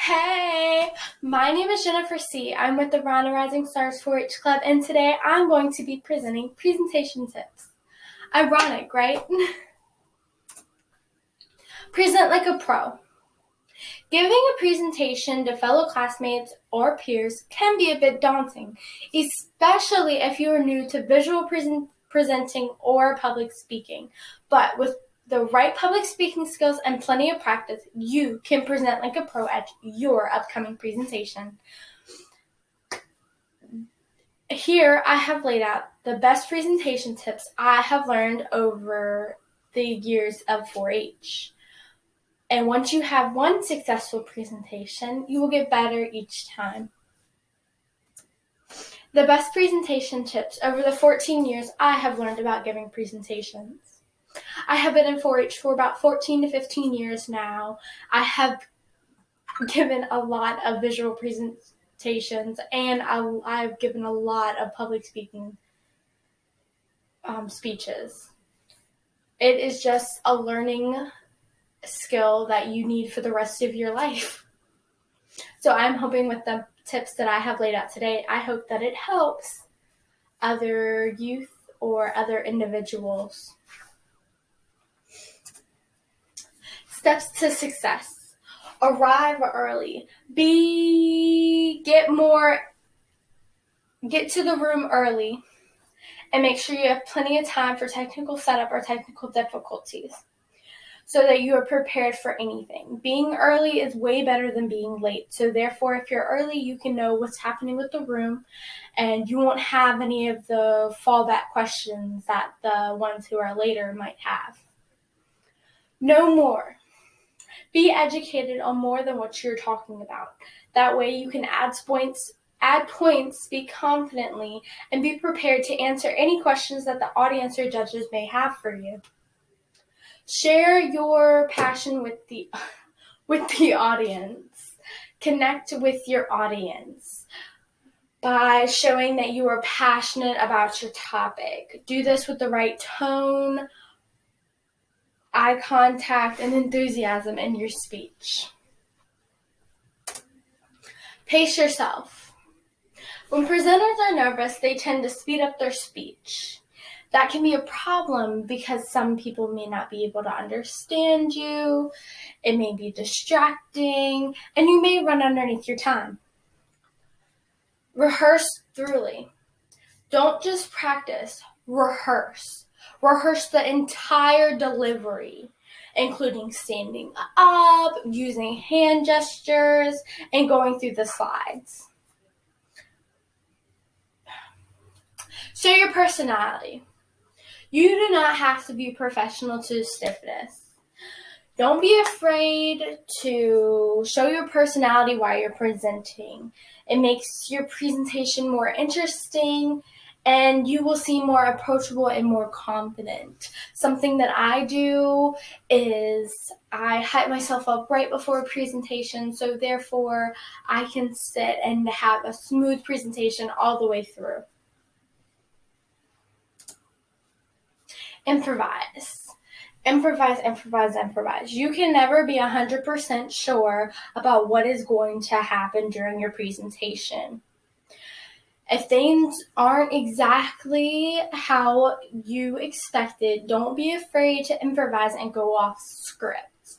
Hey, my name is Jennifer C. I'm with the Rhonda Rising Stars 4-H Club, and today I'm going to be presenting presentation tips. Ironic, right? Present like a pro. Giving a presentation to fellow classmates or peers can be a bit daunting, especially if you are new to visual presenting or public speaking. But with the right public speaking skills and plenty of practice, you can present like a pro at your upcoming presentation. Here I have laid out the best presentation tips I have learned over the years of 4-H. And once you have one successful presentation, you will get better each time. The best presentation tips over the 14 years I have learned about giving presentations. I have been in 4-H for about 14 to 15 years now. I have given a lot of visual presentations, and I've given a lot of public speaking speeches. It is just a learning skill that you need for the rest of your life. So I'm hoping with the tips that I have laid out today, I hope that it helps other youth or other individuals. Steps to success. Arrive early. Get to the room early, and make sure you have plenty of time for technical setup or technical difficulties so that you are prepared for anything. Being early is way better than being late. So therefore, if you're early, you can know what's happening with the room, and you won't have any of the fallback questions that the ones who are later might have. Know more. Be educated on more than what you're talking about. That way you can add points, speak confidently, and be prepared to answer any questions that the audience or judges may have for you. Share your passion with the audience. Connect with your audience by showing that you are passionate about your topic. Do this with the right tone, eye contact, and enthusiasm in your speech. Pace yourself. When presenters are nervous, they tend to speed up their speech. That can be a problem because some people may not be able to understand you, it may be distracting, and you may run underneath your time. Rehearse thoroughly. Don't just practice, rehearse. Rehearse the entire delivery, including standing up, using hand gestures, and going through the slides. Show your personality. You do not have to be professional to stiff this. Don't be afraid to show your personality while you're presenting. It makes your presentation more interesting, and you will seem more approachable and more confident. Something that I do is I hype myself up right before a presentation, so therefore I can sit and have a smooth presentation all the way through. Improvise. Improvise. You can never be 100% sure about what is going to happen during your presentation. If things aren't exactly how you expected, don't be afraid to improvise and go off script.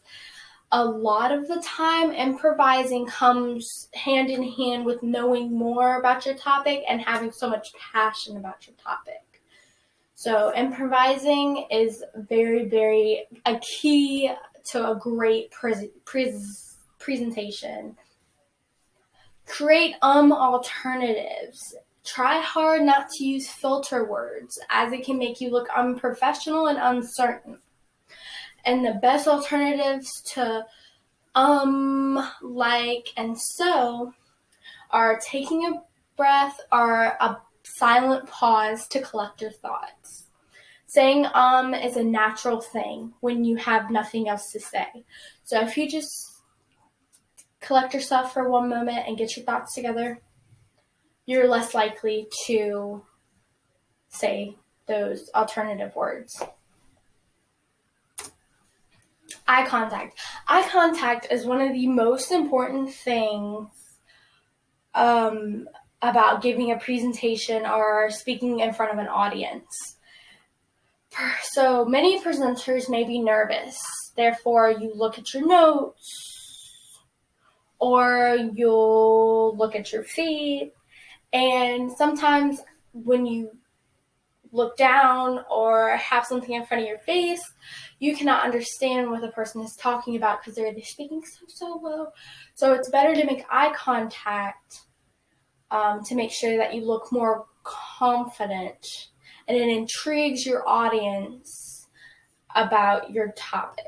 A lot of the time, improvising comes hand in hand with knowing more about your topic and having so much passion about your topic. So improvising is very, very a key to a great presentation. Create alternatives. Try hard not to use filter words, as it can make you look unprofessional and uncertain. And the best alternatives to like, and so are taking a breath or a silent pause to collect your thoughts. Saying is a natural thing when you have nothing else to say. So if you just collect yourself for one moment and get your thoughts together, you're less likely to say those alternative words. Eye contact. Eye contact is one of the most important things about giving a presentation or speaking in front of an audience. So many presenters may be nervous. Therefore, you look at your notes or you'll look at your feet. And sometimes when you look down or have something in front of your face, you cannot understand what the person is talking about because they're speaking so low. So it's better to make eye contact to make sure that you look more confident and it intrigues your audience about your topic.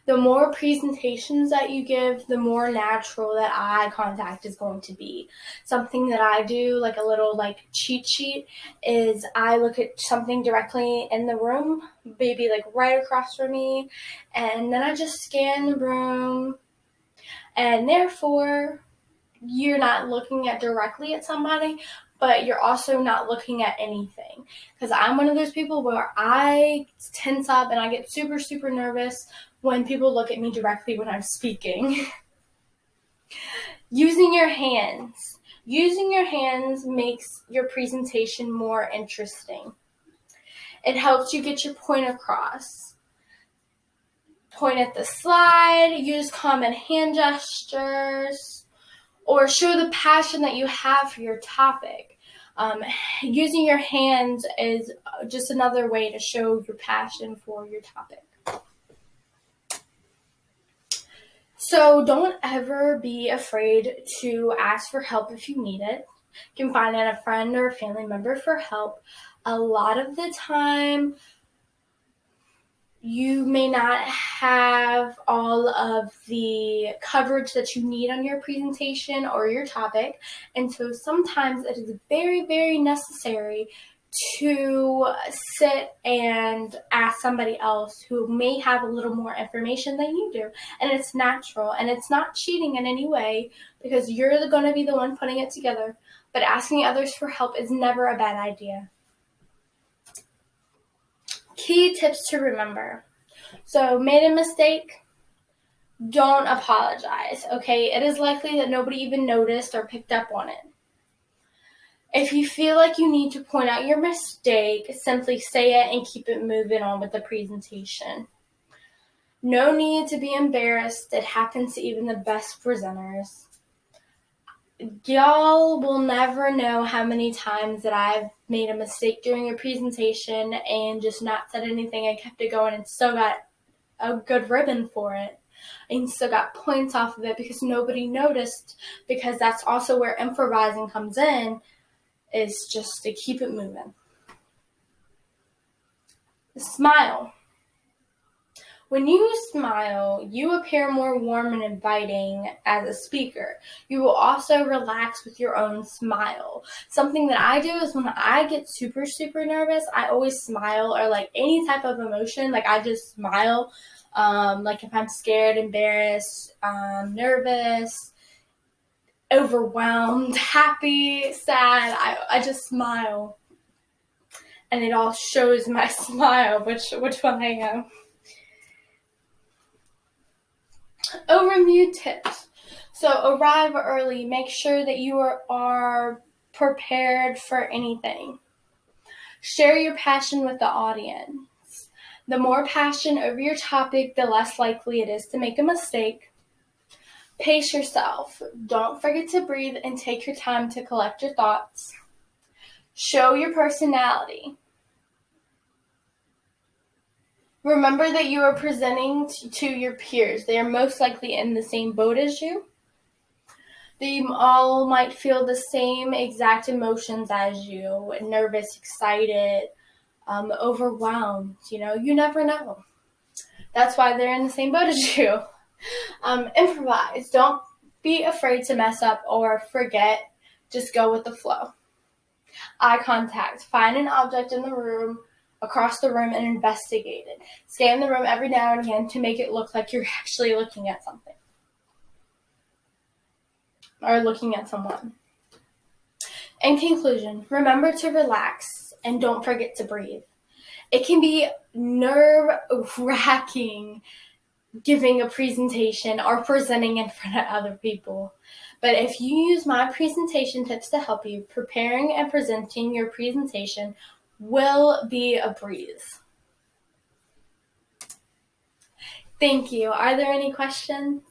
The more presentations that you give, the more natural that eye contact is going to be. Something that I do, like a little cheat sheet, is I look at something directly in the room, maybe right across from me, and then I just scan the room, and therefore you're not looking directly at somebody, but you're also not looking at anything. Because I'm one of those people where I tense up and I get super, super nervous when people look at me directly when I'm speaking. Using your hands. Using your hands makes your presentation more interesting. It helps you get your point across. Point at the slide, use common hand gestures, or show the passion that you have for your topic. Using your hands is just another way to show your passion for your topic. So don't ever be afraid to ask for help if you need it. You can find a friend or a family member for help. A lot of the time, you may not have all of the coverage that you need on your presentation or your topic, and so sometimes it is very, very necessary to sit and ask somebody else who may have a little more information than you do. And it's natural, and it's not cheating in any way because you're going to be the one putting it together. But asking others for help is never a bad idea. Key tips to remember. So, made a mistake, don't apologize, okay? It is likely that nobody even noticed or picked up on it. If you feel like you need to point out your mistake, simply say it and keep it moving on with the presentation. No need to be embarrassed. It happens to even the best presenters. Y'all will never know how many times that I've made a mistake during a presentation and just not said anything and kept it going and still got a good ribbon for it and still got points off of it because nobody noticed, because that's also where improvising comes in, is just to keep it moving. Smile. When you smile, you appear more warm and inviting as a speaker. You will also relax with your own smile. Something that I do is when I get super, super nervous, I always smile, or any type of emotion, I just smile. If I'm scared, embarrassed, nervous, overwhelmed, happy, sad, I just smile. And it all shows my smile, which one I am. Overview tips. So arrive early. Make sure that you are prepared for anything. Share your passion with the audience. The more passion over your topic, the less likely it is to make a mistake. Pace yourself. Don't forget to breathe and take your time to collect your thoughts. Show your personality. Remember that you are presenting to your peers. They are most likely in the same boat as you. They all might feel the same exact emotions as you. Nervous, excited, overwhelmed. You never know. That's why they're in the same boat as you. Improvise. Don't be afraid to mess up or forget. Just go with the flow. Eye contact. Find an object in the room, across the room, and investigate it. Scan the room every now and again to make it look like you're actually looking at something or looking at someone. In conclusion, remember to relax and don't forget to breathe. It can be nerve-wracking giving a presentation or presenting in front of other people. But if you use my presentation tips to help you, preparing and presenting your presentation will be a breeze. Thank you. Are there any questions?